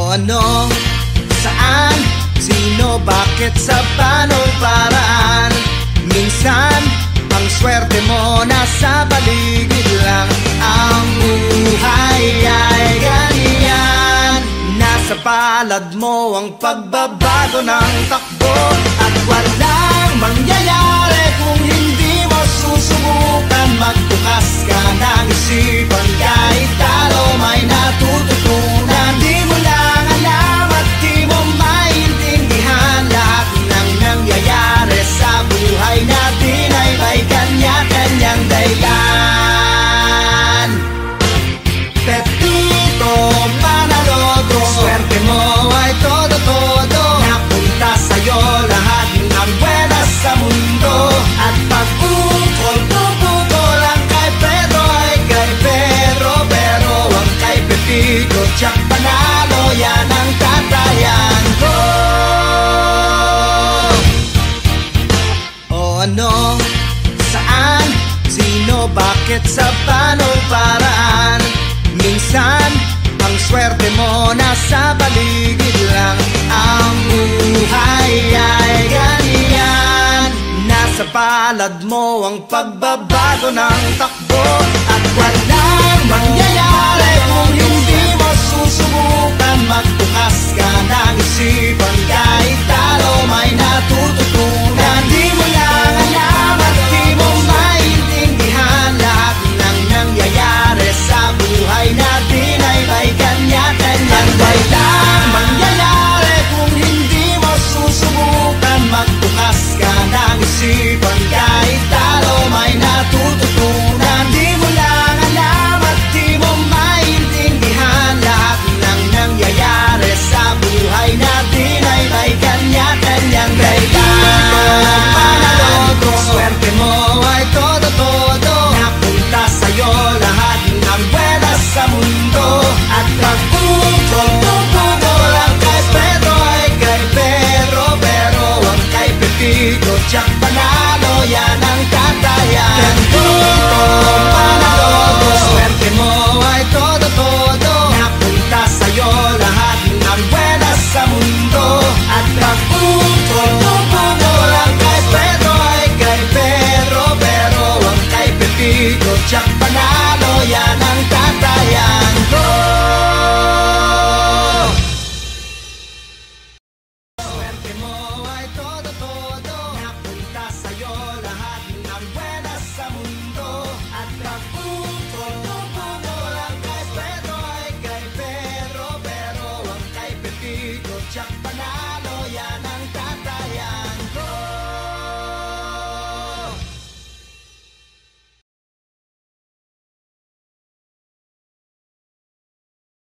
O ano, saan, sino, bakit, sa panong paraan? Minsan, ang swerte mo nasa paligid lang. Ang buhay ay ganyan, nasa palad mo ang pagbabago ng takbo. At walang mangyayari kung hindi mo susubukan. Magbukas ka ng isipan, kahit talo may natututunan. Di mo lang alam at di mo maintindihan, lahat ng nangyayari sa buhay natin ay may kanya-kanyang dahilan. Pepito Manaloto, swerte mo ay todo-todo, napunta sa'yo lahat ng buenas sa mundo. At pag-ukol-tukol ang kay Pedro ay kay Pedro, pero ang kay Pepito tiyak panalo, yan ang tatayan ko. O ano, saan, sino, bakit, sa panong paraan? Minsan, ang swerte mo nasa paligid lang. Ang buhay ay ganyan, nasa palad mo ang pagbabago ng takbo. At walang mangyayari kung hindi mo susubukan. Magbukas ka ng isipan, kahit talo may natututunan. Di mo lang alam at di mo maintindihan, lahat ng nangyayari sa buhay natin ay may kanya-kanyang dahilan. Mangyayari kung hindi mo susubukan. Magbukas ka ng isipan, kahit talo may natututunan. Di mo lang alam at di mo maintindihan, lahat ng nangyayari sa buhay natin ay may kanya-kanyang dahilan. Manaloto, swerte mo ay todo-todo, napunta sa'yo lahat ng buenas sa mundo. At pag-ukol-tukol ang kay Pedro ay kay Pedro, pero ang kay Pepito tiyak panalo, yan ang tatayan. Pepito Manaloto, swerte mo ay todo-todo, napunta sa'yo lahat ng buenas sa mundo.